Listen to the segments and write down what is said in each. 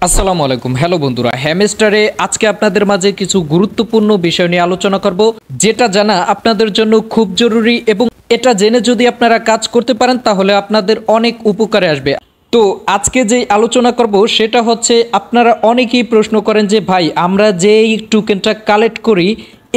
আসসালামু আলাইকুম। হ্যালো বন্ধুরা, হ্যামস্টারে আজকে আপনাদের মাঝে কিছু গুরুত্বপূর্ণ বিষয় নিয়ে আলোচনা করব, যেটা জানা আপনাদের জন্য খুব জরুরি এবং এটা জেনে যদি আপনারা কাজ করতে পারেন তাহলে আপনাদের অনেক উপকারে আসবে। তো আজকে যে আলোচনা করব সেটা হচ্ছে, আপনারা অনেকেই প্রশ্ন করেন যে ভাই, আমরা যেই টোকেনটা কালেক্ট করি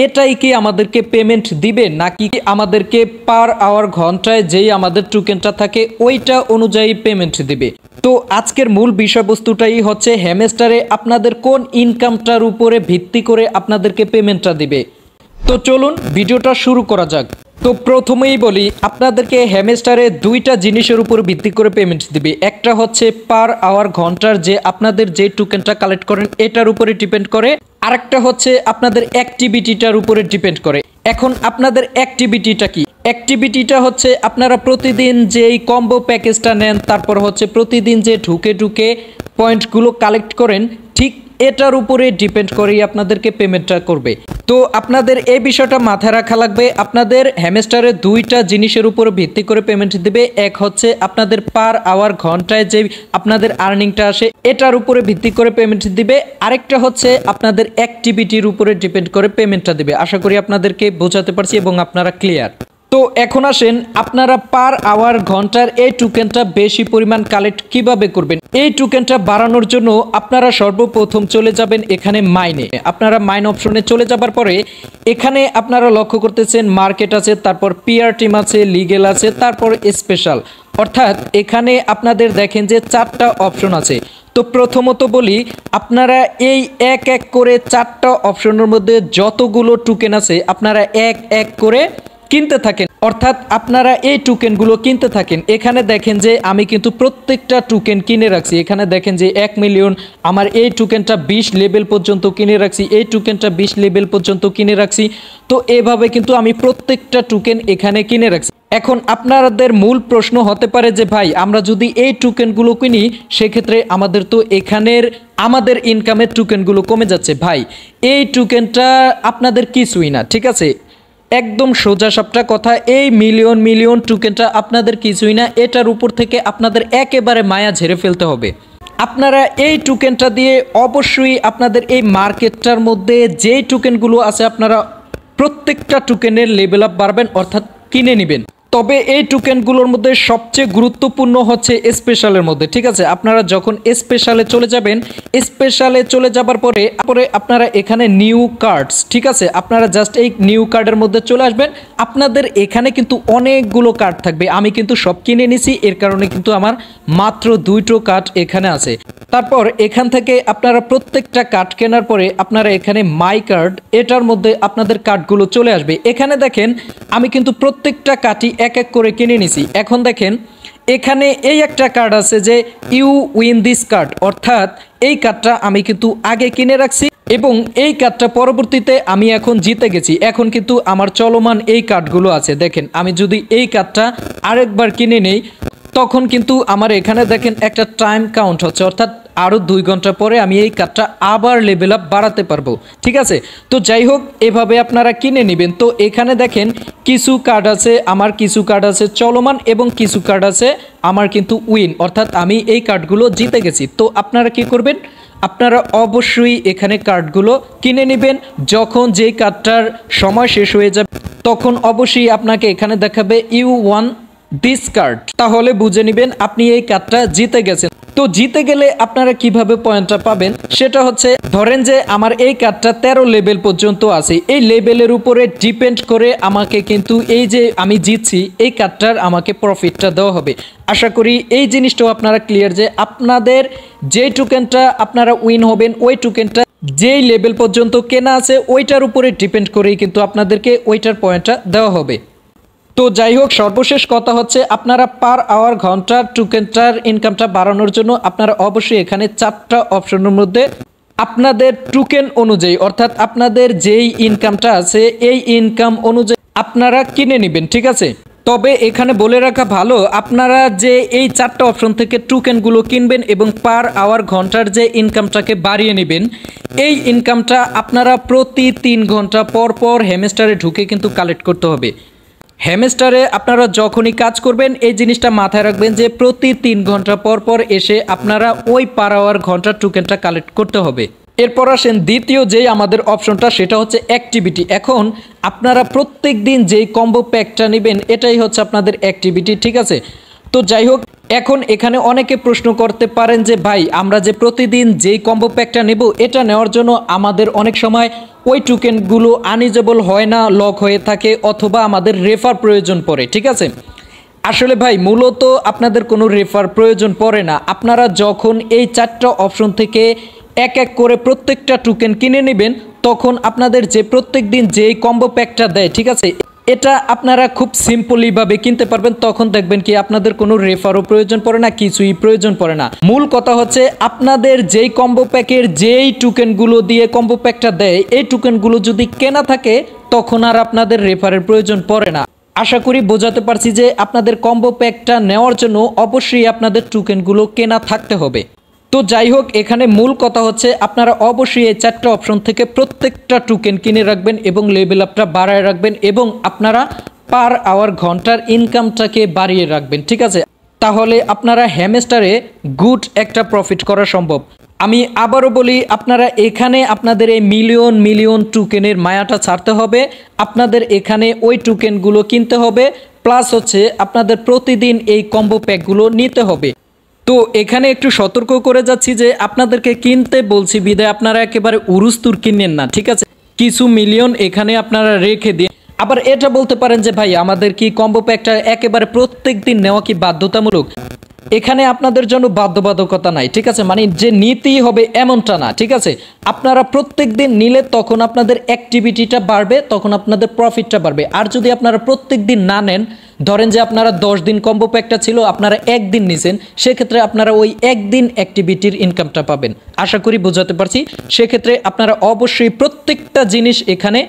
এটাই কি আমাদেরকে পেমেন্ট দিবে, নাকি আমাদেরকে পার আওয়ার ঘন্টায় যেই আমাদের টোকেনটা থাকে ওইটা অনুযায়ী পেমেন্ট দিবে। তো আজকের মূল বিষয়বস্তুটাই হচ্ছে হ্যামস্টারে আপনাদের কোন ইনকামটার উপরে ভিত্তি করে আপনাদেরকে পেমেন্টটা দিবে। তো চলুন ভিডিওটা শুরু করা যাক। তো প্রথমেই বলি, আপনাদেরকে হ্যামস্টারে দুইটা জিনিসের উপর ভিত্তি করে পেমেন্ট দিবে। একটা হচ্ছে পার আওয়ার ঘন্টার যে আপনাদের যে টোকেনটা কালেক্ট করেন এটার উপরে ডিপেন্ড করে, আরেকটা হচ্ছে আপনাদের অ্যাক্টিভিটিটার উপরে ডিপেন্ড করে। এখন আপনাদের অ্যাক্টিভিটিটা কি? অ্যাক্টিভিটিটা হচ্ছে আপনারা প্রতিদিন যেই কম্বো প্যাকেজটা নেন, তারপর হচ্ছে প্রতিদিন যে ঢুকে ঢুকে পয়েন্টগুলো কালেক্ট করেন, ঠিক এটার উপরে ডিপেন্ড করেই আপনাদেরকে পেমেন্টটা করবে। তো আপনাদের এই বিষয়টা মাথায় রাখা লাগবে। আপনাদের হ্যামস্টারে দুইটা জিনিসের উপর ভিত্তি করে পেমেন্ট দিবে। এক হচ্ছে আপনাদের পার আওয়ার ঘন্টায় যে আপনাদের আর্নিংটা আসে এটার উপরে ভিত্তি করে পেমেন্ট দিবে, আরেকটা হচ্ছে আপনাদের অ্যাক্টিভিটির উপরে ডিপেন্ড করে পেমেন্টটা দিবে। আশা করি আপনাদেরকে বোঝাতে পারছি এবং আপনারা ক্লিয়ার। তো এখন আসেন, আপনারা পার আওয়ার ঘন্টার এই টোকেনটা বেশি পরিমাণ কালেক্ট কিভাবে করবেন। এই টোকেনটা বাড়ানোর জন্য আপনারা সর্বপ্রথম চলে যাবেন এখানে মাইনে। আপনারা মাইন অপশনে চলে যাবার পরে এখানে আপনারা লক্ষ্য করতেছেন মার্কেট আছে, তারপর পিআর টিম আছে, লিগেল আছে, তারপর স্পেশাল। অর্থাৎ এখানে আপনাদের দেখেন যে চারটা অপশন আছে। তো প্রথমত বলি, আপনারা এই এক এক করে চারটা অপশনের মধ্যে যতগুলো টোকেন আছে আপনারা এক এক করে কিনতে থাকেন, অর্থাৎ আপনারা এই টোকেনগুলো কিনতে থাকেন। এখানে দেখেন যে আমি কিন্তু প্রত্যেকটা টোকেন কিনে রাখছি। এখানে দেখেন যে 1 মিলিয়ন, আমার এই টোকেনটা 20 লেভেল পর্যন্ত কিনে রাখছি, এই টোকেনটা 20 লেভেল পর্যন্ত কিনে রাখছি। তো এভাবে কিন্তু আমি প্রত্যেকটা টোকেন এখানে কিনে রাখছি। এখন আপনাদের মূল প্রশ্ন হতে পারে যে ভাই, আমরা যদি এই টোকেনগুলো কিনি সেক্ষেত্রে আমাদের তো এখানের আমাদের ইনকামের টোকেনগুলো কমে যাচ্ছে। ভাই, এই টোকেনটা আপনাদের কিছুই না, ঠিক আছে? একদম সোজা সাপটা কথা, এই মিলিয়ন মিলিয়ন টোকেনটা আপনাদের কিছুই না। এটার উপর থেকে আপনাদের একেবারে মায়া ঝেড়ে ফেলতে হবে। আপনারা এই টোকেনটা দিয়ে অবশ্যই আপনাদের এই মার্কেটটার মধ্যে যেই টোকেনগুলো আছে আপনারা প্রত্যেকটা টোকেনের লেভেল আপ বাড়বেন, অর্থাৎ কিনে নেবেন। তবে এই টোকেনগুলোর মধ্যে সবচেয়ে গুরুত্বপূর্ণ হচ্ছে স্পেশালের মধ্যে, ঠিক আছে? আপনারা যখন স্পেশালে চলে যাবেন, স্পেশালে চলে যাবার পরে আপনারা এখানে নিউ কার্ডস, ঠিক আছে, আপনারা জাস্ট এই নিউ কার্ডের মধ্যে চলে আসবেন। আপনাদের এখানে কিন্তু অনেকগুলো কার্ড থাকবে। আমি কিন্তু সব কিনে নিছি, এর কারণে কিন্তু আমার মাত্র 2টো কার্ড এখানে আছে। তারপর এখান থেকে আপনারা প্রত্যেকটা কার্ড কেনার পরে আপনারা এখানে মাই কার্ড, এটার মধ্যে আপনাদের কার্ডগুলো চলে আসবে। এখানে দেখেন আমি কিন্তু প্রত্যেকটা কার্ডই এক এক করে কিনে নিছি। এখন দেখেন এখানে এই একটা কার্ড আছে যে ইউ উইন দিস কার্ড, অর্থাৎ এই কার্ডটা আমি কিন্তু আগে কিনে রাখছি এবং এই কার্ডটা পরবর্তীতে আমি এখন জিতে গেছি। এখন কিন্তু আমার চলমান এই কার্ডগুলো আছে। দেখেন আমি যদি এই কার্ডটা আরেকবার কিনে নেই তখন কিন্তু আমার এখানে দেখেন একটা টাইম কাউন্ট হচ্ছে, অর্থাৎ আরও 2 ঘন্টা পরে আমি এই কার্ডটা আবার লেভেল আপ বাড়াতে পারবো, ঠিক আছে? তো যাই হোক, এভাবে আপনারা কিনে নেবেন। তো এখানে দেখেন কিছু কার্ড আছে আমার, কিছু কার্ড আছে চলমান এবং কিছু কার্ড আছে আমার কিন্তু উইন, অর্থাৎ আমি এই কার্ডগুলো জিতে গেছি। তো আপনারা কি করবেন? আপনারা অবশ্যই এখানে কার্ডগুলো কিনে নেবেন। যখন যেই কার্ডটার সময় শেষ হয়ে যাবে তখন অবশ্যই আপনাকে এখানে দেখাবে ইউ ওয়ান দিস কার্ড, তাহলে বুঝে নেবেন আপনি এই কার্ডটা জিতে গেছেন। তো জিতে গেলে আপনারা কিভাবে পয়েন্টটা পাবেন সেটা হচ্ছে, ধরেন যে আমার এই কার্ডটা 13 লেভেল পর্যন্ত আছে, এই লেভেলের উপরে ডিপেন্ড করে আমাকে কিন্তু এই যে আমি জিতছি এই কার্ডটার আমাকে প্রফিটটা দেওয়া হবে। আশা করি এই জিনিসটাও আপনারা ক্লিয়ার যে আপনাদের যে টোকেনটা আপনারা উইন হবেন ওই টোকেনটা যেই লেভেল পর্যন্ত কেনা আছে ওইটার উপরে ডিপেন্ড করেই কিন্তু আপনাদেরকে ওইটার পয়েন্টটা দেওয়া হবে। তো যাই হোক, সর্বশেষ কথা হচ্ছে, আপনারা পার আওয়ার ঘন্টার টোকেনটার ইনকামটা বাড়ানোর জন্য আপনারা অবশ্যই এখানে 4টা অপশনের মধ্যে আপনাদের টোকেন অনুযায়ী, অর্থাৎ আপনাদের যেই ইনকামটা আছে এই ইনকাম অনুযায়ী আপনারা কিনে নেবেন, ঠিক আছে? তবে এখানে বলে রাখা ভালো, আপনারা যে এই 4টা অপশন থেকে টোকেনগুলো কিনবেন এবং পার আওয়ার ঘন্টার যে ইনকামটাকে বাড়িয়ে নেবেন, এই ইনকামটা আপনারা প্রতি 3 ঘন্টা পর পর হ্যামস্টারে ঢুকে কিন্তু কালেক্ট করতে হবে। হ্যামস্টারে আপনারা যখনই কাজ করবেন এই জিনিসটা মাথায় রাখবেন যে প্রতি 3 ঘন্টা পর পর এসে আপনারা ওই পার আওয়ার ঘন্টার টোকেনটা কালেক্ট করতে হবে। এরপর আসেন দ্বিতীয় যেই আমাদের অপশনটা, সেটা হচ্ছে অ্যাক্টিভিটি। এখন আপনারা প্রত্যেক দিন যেই কম্বো প্যাকটা নেবেন এটাই হচ্ছে আপনাদের অ্যাক্টিভিটি, ঠিক আছে। তো যাই হোক, এখন এখানে অনেকে প্রশ্ন করতে পারেন যে ভাই আমরা যে প্রতিদিন যেই কম্বো প্যাকটা নেব এটা নেওয়ার জন্য আমাদের অনেক সময় ওই টোকেনগুলো আনইউজেবল হয় না, লক হয়ে থাকে, অথবা আমাদের রেফার প্রয়োজন পড়ে, ঠিক আছে। আসলে ভাই মূলত আপনাদের কোনো রেফার প্রয়োজন পড়ে না। আপনারা যখন এই 4টা অপশন থেকে এক এক করে প্রত্যেকটা টোকেন কিনে নেবেন তখন আপনাদের যে প্রত্যেক দিন যেই কম্বো প্যাকটা দেয়, ঠিক আছে, এটা আপনারা খুব সিম্পলিভাবে কিনতে পারবেন। তখন দেখবেন কি আপনাদের কোনো রেফারও প্রয়োজন পড়ে না, কিছুই প্রয়োজন পড়ে না। মূল কথা হচ্ছে আপনাদের যেই কম্বো প্যাকের যেই টোকেনগুলো দিয়ে কম্বো প্যাকটা দেয় এই টোকেনগুলো যদি কেনা থাকে তখন আর আপনাদের রেফারের প্রয়োজন পড়ে না। আশা করি বোঝাতে পারছি যে আপনাদের কম্বো প্যাকটা নেওয়ার জন্য অবশ্যই আপনাদের টোকেনগুলো কেনা থাকতে হবে। তো যাই হোক, এখানে মূল কথা হচ্ছে আপনারা অবশ্যই এই 4টা অপশন থেকে প্রত্যেকটা টোকেন কিনে রাখবেন এবং লেভেল আপটা বাড়ায় রাখবেন এবং আপনারা পার আওয়ার ঘন্টার ইনকামটাকে বাড়িয়ে রাখবেন, ঠিক আছে। তাহলে আপনারা হ্যামস্টারে গুড একটা প্রফিট করা সম্ভব। আমি আবারও বলি, আপনারা এখানে আপনাদের এই মিলিয়ন মিলিয়ন টোকেনের মায়াটা ছাড়তে হবে, আপনাদের এখানে ওই টোকেনগুলো কিনতে হবে, প্লাস হচ্ছে আপনাদের প্রতিদিন এই কম্বো প্যাকগুলো নিতে হবে। তো এখানে একটু সতর্ক করে যাচ্ছি যে আপনাদেরকে কিনতে বলছি বিদায় আপনারা একেবারে উরুস্তুর কিনেন না, ঠিক আছে। কিছু মিলিয়ন এখানে আপনারা রেখে দিয়ে আবার এটা বলতে পারেন যে ভাই আমাদের কি কম্বো প্যাকটা একেবারে প্রত্যেক দিন নেওয়া কি বাধ্যতামূলক? এখানে আপনাদের জন্য বাধ্যবাধকতা নাই, ঠিক আছে, মানে যে নিতেই হবে এমনটা না, ঠিক আছে। আপনারা প্রত্যেক দিন নিলে তখন আপনাদের অ্যাক্টিভিটিটা বাড়বে, তখন আপনাদের প্রফিটটা বাড়বে। আর যদি আপনারা প্রত্যেক দিন না নেন, ধরেন যে আপনারা 10 দিন কম্বো প্যাকটা ছিল, আপনারা একদিন নিছেন, সেক্ষেত্রে আপনারা ওই একদিন অ্যাক্টিভিটির ইনকামটা পাবেন। আশা করি বোঝাতে পারছি। সেক্ষেত্রে আপনারা অবশ্যই প্রত্যেকটা জিনিস এখানে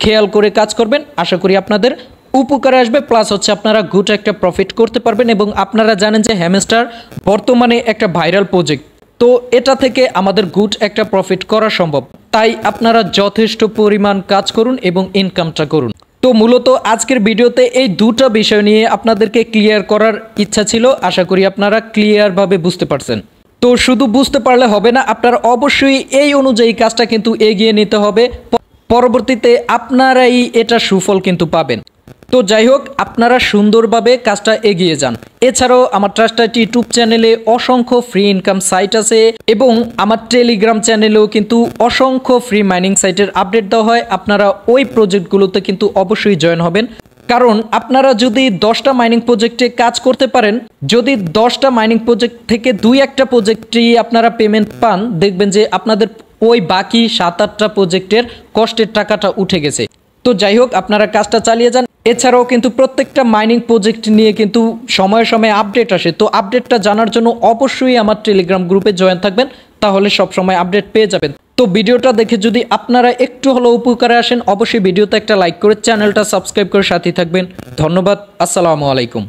খেয়াল করে কাজ করবেন। আশা করি আপনাদের উপকারে আসবে, প্লাস হচ্ছে আপনারা গুড একটা প্রফিট করতে পারবেন। এবং আপনারা জানেন যে হ্যামস্টার বর্তমানে একটা ভাইরাল প্রজেক্ট, তো এটা থেকে আমাদের গুড একটা প্রফিট করা সম্ভব। তাই আপনারা যথেষ্ট পরিমাণ কাজ করুন এবং ইনকামটা করুন। তো মূলত আজকের ভিডিওতে এই দুটো বিষয় নিয়ে আপনাদেরকে ক্লিয়ার করার ইচ্ছা ছিল। আশা করি আপনারা ক্লিয়ারভাবে বুঝতে পারছেন। তো শুধু বুঝতে পারলে হবে না, আপনারা অবশ্যই এই অনুযায়ী কাজটা কিন্তু এগিয়ে নিতে হবে। পরবর্তীতে আপনারাই এটা সুফল কিন্তু পাবেন। তো যাই হোক, আপনারা সুন্দরভাবে কাজটা এগিয়ে যান। এছাড়াও আমার ট্রাস্টাইট ইউটিউব চ্যানেলে অসংখ্য ফ্রি ইনকাম সাইট আছে এবং আমার টেলিগ্রাম চ্যানেলেও কিন্তু অসংখ্য ফ্রি মাইনিং সাইটের আপডেট দেওয়া হয়। আপনারা ওই প্রজেক্টগুলোতে কিন্তু অবশ্যই জয়েন হবেন, কারণ আপনারা যদি 10টা মাইনিং প্রজেক্টে কাজ করতে পারেন, যদি 10টা মাইনিং প্রজেক্ট থেকে 2-1টা প্রজেক্টই আপনারা পেমেন্ট পান, দেখবেন যে আপনাদের ওই বাকি 7-8টা প্রজেক্টের কষ্টের টাকাটা উঠে গেছে। তো যাই হোক, আপনারা কাজটা চালিয়ে যান। এছাড়াও কিন্তু প্রত্যেকটা মাইনিং প্রজেক্ট নিয়ে কিন্তু সময়ে সময়ে আপডেট আসে। তো আপডেটটা জানার জন্য অবশ্যই আমার টেলিগ্রাম গ্রুপে জয়েন থাকবেন, তাহলে সব সময় আপডেট পেয়ে যাবেন। তো ভিডিওটা দেখে যদি আপনারা একটু হলেও উপকারে আসেন, অবশ্যই ভিডিওতে একটা লাইক করে চ্যানেলটা সাবস্ক্রাইব করে সাথে থাকবেন। ধন্যবাদ। আসসালামু আলাইকুম।